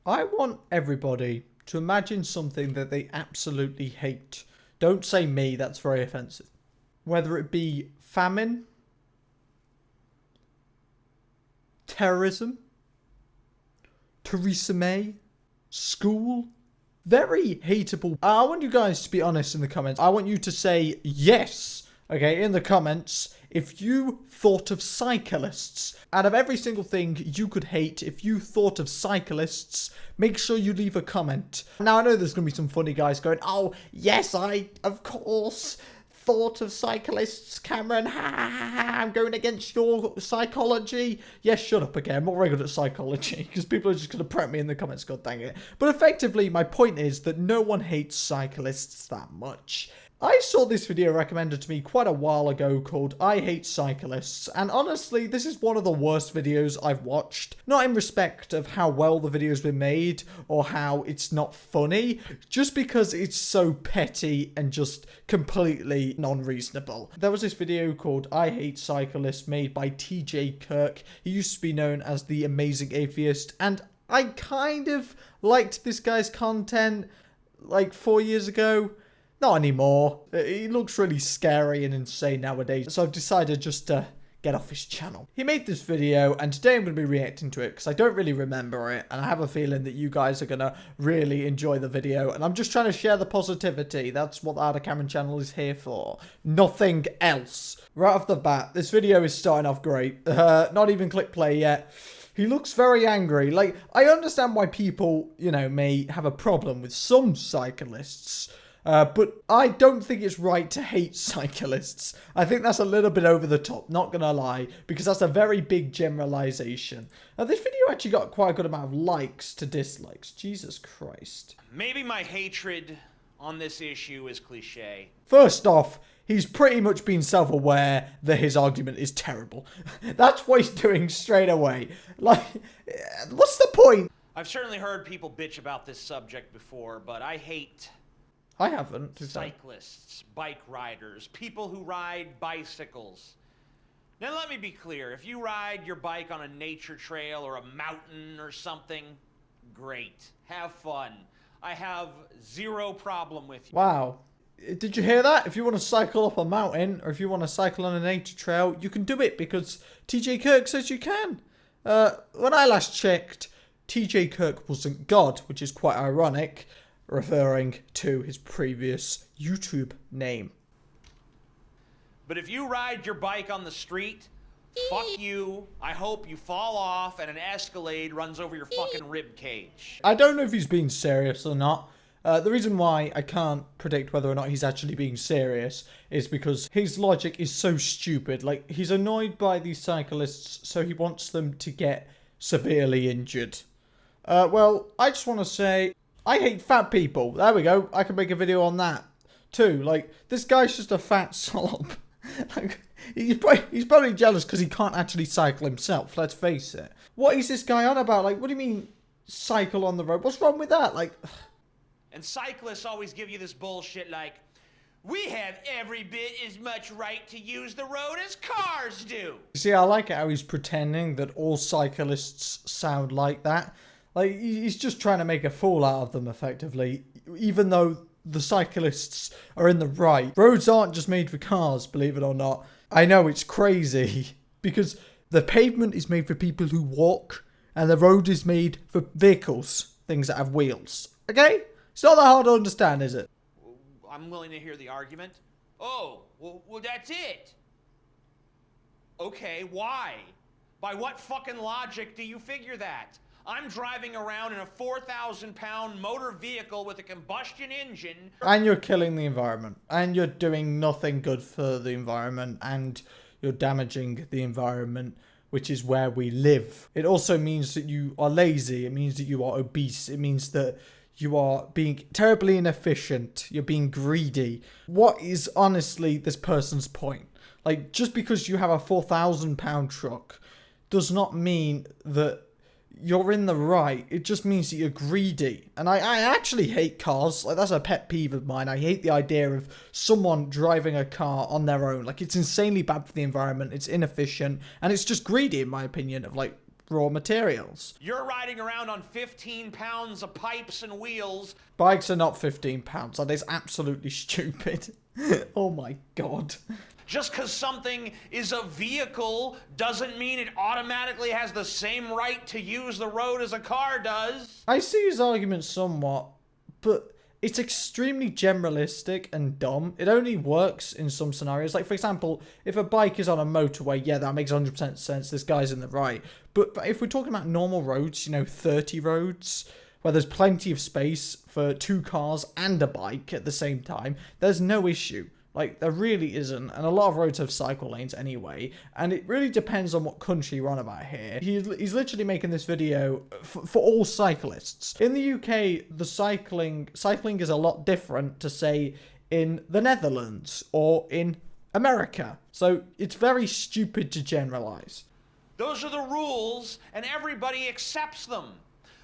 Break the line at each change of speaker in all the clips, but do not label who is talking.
I want everybody to imagine something that they absolutely hate. Don't say me, that's very offensive. Whether it be famine, terrorism, Theresa May, school, very hateable. I want you guys to be honest in the comments. I want you to say yes, okay, in the comments, if you thought of cyclists. Out of every single thing you could hate, if you thought of cyclists, make sure you leave a comment. Now, I know there's going to be some funny guys going, oh, yes, I, of course, thought of cyclists, Cameron. Ha, ha, ha, ha, I'm going against your psychology. Yes, shut up again. I'm not very good at psychology because people are just going to prep me in the comments. God dang it. But effectively, my point is that no one hates cyclists that much. I saw this video recommended to me quite a while ago called I Hate Cyclists, and honestly, this is one of the worst videos I've watched. Not in respect of how well the video's been made, or how it's not funny, just because it's so petty and just completely non-reasonable. There was this video called I Hate Cyclists made by Kirk. He used to be known as the Amazing Atheist, and I kind of liked this guy's content like 4 years ago. Not anymore. He looks really scary and insane nowadays, so I've decided just to get off his channel. He made this video, and today I'm going to be reacting to it because I don't really remember it, and I have a feeling that you guys are going to really enjoy the video, and I'm just trying to share the positivity. That's what the HowToCameron channel is here for. Nothing else. Right off the bat, this video is starting off great. Not even click play yet. He looks very angry. Like, I understand why people, you know, may have a problem with some cyclists, but I don't think it's right to hate cyclists. I think that's a little bit over the top, not gonna lie, because that's a very big generalization. Now, this video actually got quite a good amount of likes to dislikes. Jesus Christ.
Maybe my hatred on this issue is cliche.
First off, he's pretty much been self-aware that his argument is terrible. That's what he's doing straight away. Like, what's the point?
I've certainly heard people bitch about this subject before, but I hate
I haven't.
cyclists, bike riders, people who ride bicycles. Now let me be clear, if you ride your bike on a nature trail or a mountain or something, great, have fun. I have zero problem with you.
Wow. Did you hear that? If you want to cycle up a mountain, or if you want to cycle on a nature trail, you can do it because Kirk says you can. When I last checked, Kirk wasn't God, which is quite ironic, referring to his previous YouTube name.
But if you ride your bike on the street, fuck you. I hope you fall off and an Escalade runs over your fucking rib cage.
I don't know if he's being serious or not. The reason why I can't predict whether or not he's actually being serious is because his logic is so stupid. Like, he's annoyed by these cyclists, so he wants them to get severely injured. Well, I just want to say, I hate fat people. There we go. I can make a video on that too. Like, this guy's just a fat slob. Like, he's probably jealous because he can't actually cycle himself. Let's face it. What is this guy on about? Like, what do you mean cycle on the road? What's wrong with that? Like,
and cyclists always give you this bullshit like, we have every bit as much right to use the road as cars do.
See, I like it how he's pretending that all cyclists sound like that. Like, he's just trying to make a fool out of them, effectively, even though the cyclists are in the right. Roads aren't just made for cars, believe it or not. I know, it's crazy, because the pavement is made for people who walk, and the road is made for vehicles, things that have wheels. Okay? It's not that hard to understand, is it?
I'm willing to hear the argument. Oh, well that's it. Okay, why? By what fucking logic do you figure that? I'm driving around in a 4,000-pound motor vehicle with a combustion engine. And
you're killing the environment. And you're doing nothing good for the environment. And you're damaging the environment, which is where we live. It also means that you are lazy. It means that you are obese. It means that you are being terribly inefficient. You're being greedy. What is honestly this person's point? Like, just because you have a 4,000-pound truck does not mean that you're in the right. It just means that you're greedy. And I actually hate cars. Like, that's a pet peeve of mine. I hate the idea of someone driving a car on their own. Like, it's insanely bad for the environment. It's inefficient. And it's just greedy, in my opinion, of, like, raw materials.
You're riding around on 15 pounds of pipes and wheels.
Bikes are not 15 pounds. That is absolutely stupid. Oh my god.
Just because something is a vehicle doesn't mean it automatically has the same right to use the road as a car does.
I see his argument somewhat, but it's extremely generalistic and dumb. It only works in some scenarios. Like, for example, if a bike is on a motorway, yeah, that makes 100% sense. This guy's in the right. But if we're talking about normal roads, you know, 30 roads, where there's plenty of space for 2 cars and a bike at the same time, there's no issue. Like, there really isn't, and a lot of roads have cycle lanes anyway, and it really depends on what country you're on about here. He's literally making this video for all cyclists. In the UK, the cycling is a lot different to, say, in the Netherlands or in America. So it's very stupid to generalize.
Those are the rules, and everybody accepts them.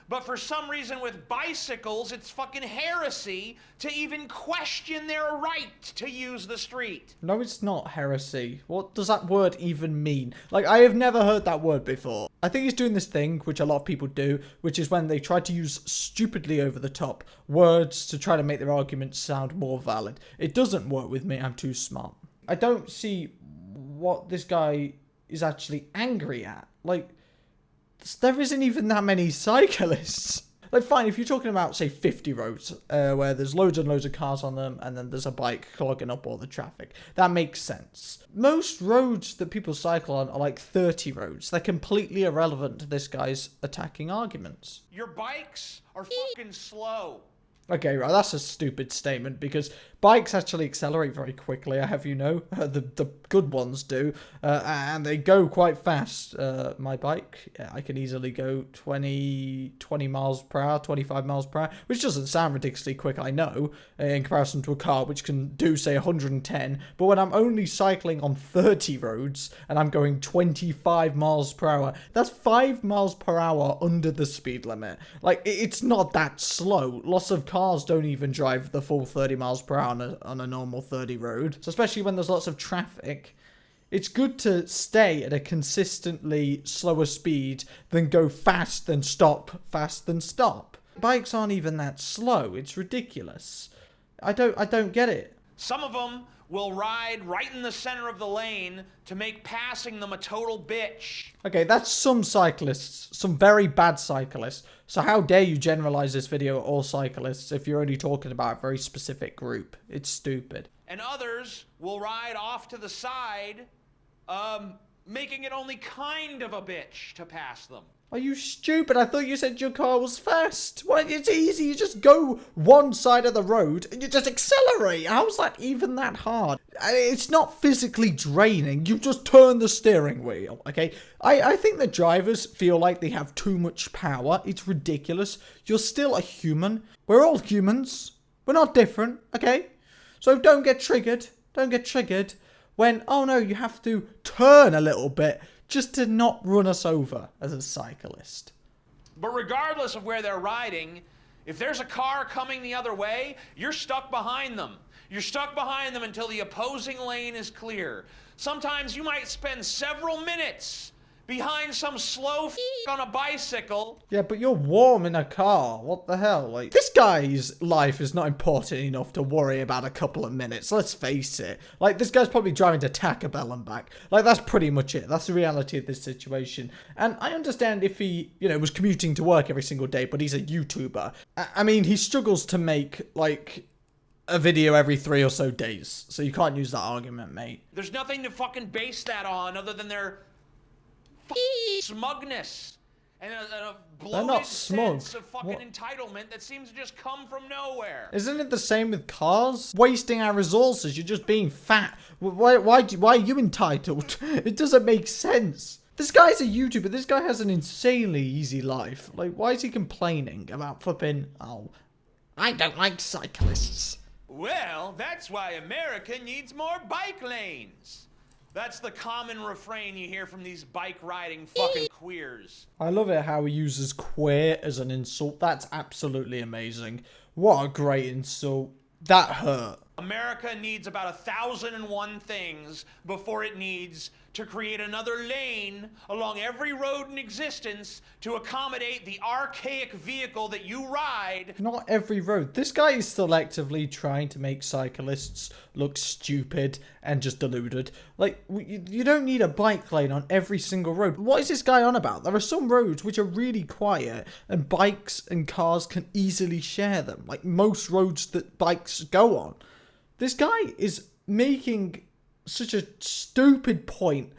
But for some reason with bicycles, it's fucking heresy to even question their right to use the street.
No, it's not heresy. What does that word even mean? Like, I have never heard that word before. I think he's doing this thing, which a lot of people do, which is when they try to use stupidly over the top words to try to make their arguments sound more valid. It doesn't work with me. I'm too smart. I don't see what this guy is actually angry at. Like, there isn't even that many cyclists. Like, fine, if you're talking about, say, 50 roads, where there's loads and loads of cars on them, and then there's a bike clogging up all the traffic, that makes sense. Most roads that people cycle on are like 30 roads. They're completely irrelevant to this guy's attacking arguments.
Your bikes are fucking slow.
Okay, right, that's a stupid statement, because bikes actually accelerate very quickly, I have you know. The good ones do, and they go quite fast. My bike, yeah, I can easily go 20 miles per hour, 25 miles per hour, which doesn't sound ridiculously quick, I know, in comparison to a car, which can do, say, 110, but when I'm only cycling on 30 roads, and I'm going 25 miles per hour, that's 5 miles per hour under the speed limit. Like, it's not that slow. Lots of cars don't even drive the full 30 miles per hour on a normal 30 road. So especially when there's lots of traffic, it's good to stay at a consistently slower speed than go fast then stop, fast then stop. Bikes aren't even that slow. It's ridiculous. I don't get it.
Some of them will ride right in the center of the lane to make passing them a total bitch.
Okay, that's some cyclists, some very bad cyclists. So how dare you generalize this video at all cyclists if you're only talking about a very specific group? It's stupid.
And others will ride off to the side, making it only kind of a bitch to pass them.
Are you stupid? I thought you said your car was fast. Well, it's easy. You just go one side of the road and you just accelerate. How's that even that hard? It's not physically draining. You just turn the steering wheel, okay? I think the drivers feel like they have too much power. It's ridiculous. You're still a human. We're all humans. We're not different, okay? So don't get triggered. Don't get triggered when, oh no, you have to turn a little bit just to not run us over as a cyclist.
But regardless of where they're riding, if there's a car coming the other way, you're stuck behind them. You're stuck behind them until the opposing lane is clear. Sometimes you might spend several minutes behind some slow on a bicycle.
Yeah, but you're warm in a car. What the hell? Like, this guy's life is not important enough to worry about a couple of minutes. Let's face it. Like, this guy's probably driving to Taco Bell and back. Like, that's pretty much it. That's the reality of this situation. And I understand if he, you know, was commuting to work every single day, but he's a YouTuber. I mean, he struggles to make, like, a video every 3 or so days. So you can't use that argument, mate.
There's nothing to fucking base that on other than their smugness and a bloated sense of fucking entitlement that seems to just come from nowhere.
Isn't it the same with cars? Wasting our resources. You're just being fat. Why are you entitled? It doesn't make sense. This guy's a YouTuber. This guy has an insanely easy life. Like, why is he complaining about flipping? Oh, I don't like cyclists.
Well, that's why America needs more bike lanes. That's the common refrain you hear from these bike-riding fucking queers.
I love it how he uses queer as an insult. That's absolutely amazing. What a great insult. That hurt.
America needs about 1,001 things before it needs to create another lane along every road in existence to accommodate the archaic vehicle that you ride.
Not every road. This guy is selectively trying to make cyclists look stupid and just deluded. Like, you don't need a bike lane on every single road. What is this guy on about? There are some roads which are really quiet and bikes and cars can easily share them. Like most roads that bikes go on. This guy is making such a stupid point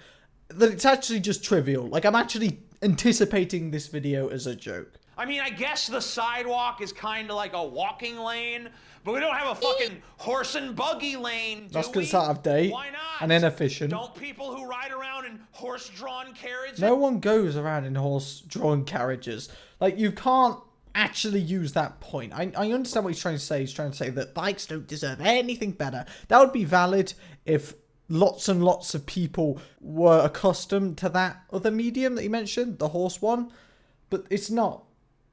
that it's actually just trivial. Like, I'm actually anticipating this video as a joke.
I mean, I guess the sidewalk is kind of like a walking lane, but we don't have a fucking horse and buggy lane, do
That's because
we?
it's out of date.
Why not?
And inefficient.
Don't people who ride around in horse-drawn carriages?
No one goes around in horse-drawn carriages. Like, you can't actually use that point. I understand what he's trying to say. He's trying to say that bikes don't deserve anything better. That would be valid if lots and lots of people were accustomed to that other medium that he mentioned, the horse one. But it's not.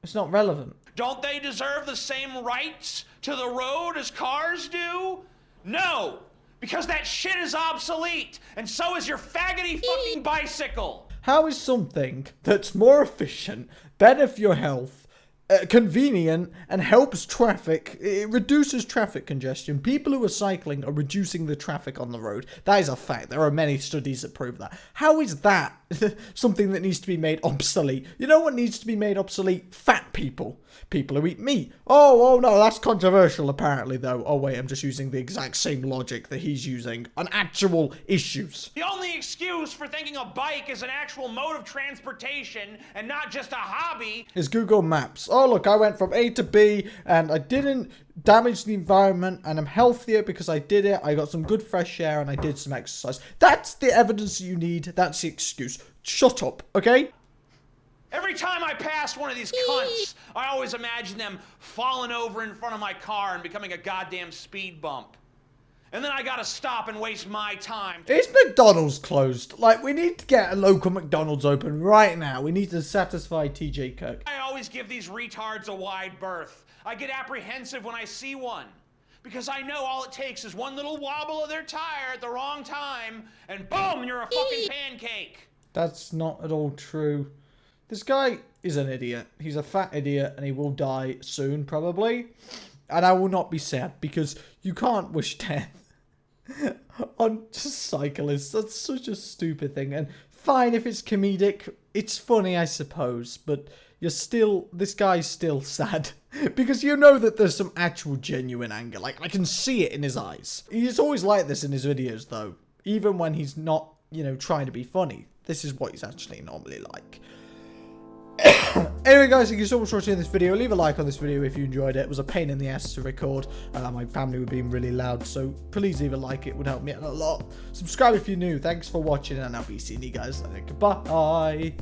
It's not relevant.
Don't they deserve the same rights to the road as cars do? No, because that shit is obsolete, and so is your faggoty fucking bicycle.
How is something that's more efficient, better for your health, convenient, and helps traffic, it reduces traffic congestion? People who are cycling are reducing the traffic on the road. That is a fact. There are many studies that prove that. How is that something that needs to be made obsolete? You know what needs to be made obsolete? Fat people. People who eat meat. Oh no, that's controversial apparently though. Oh wait, I'm just using the exact same logic that he's using on actual issues.
The only excuse for thinking a bike is an actual mode of transportation and not just a hobby
is Google Maps. Oh look, I went from A to B and I didn't damage the environment and I'm healthier because I did it. I got some good fresh air and I did some exercise. That's the evidence you need. That's the excuse. Shut up, okay?
Every time I pass one of these cunts, I always imagine them falling over in front of my car and becoming a goddamn speed bump. And then I gotta stop and waste my time.
Is McDonald's closed? Like, we need to get a local McDonald's open right now. We need to satisfy TJ Kirk.
I always give these retards a wide berth. I get apprehensive when I see one. Because I know all it takes is one little wobble of their tire at the wrong time, and boom, you're a fucking pancake.
That's not at all true. This guy is an idiot. He's a fat idiot and he will die soon, probably. And I will not be sad because you can't wish death on cyclists. That's such a stupid thing. And fine, if it's comedic, it's funny, I suppose. But this guy's still sad. Because you know that there's some actual genuine anger. Like, I can see it in his eyes. He's always like this in his videos, though. Even when he's not, trying to be funny. This is what he's actually normally like. Anyway guys, thank you so much for watching this video. Leave a like on this video if you enjoyed it. It was a pain in the ass to record. My family were being really loud, so please leave a like. It would help me out a lot. Subscribe if you're new. Thanks for watching, and I'll be seeing you guys later. Goodbye.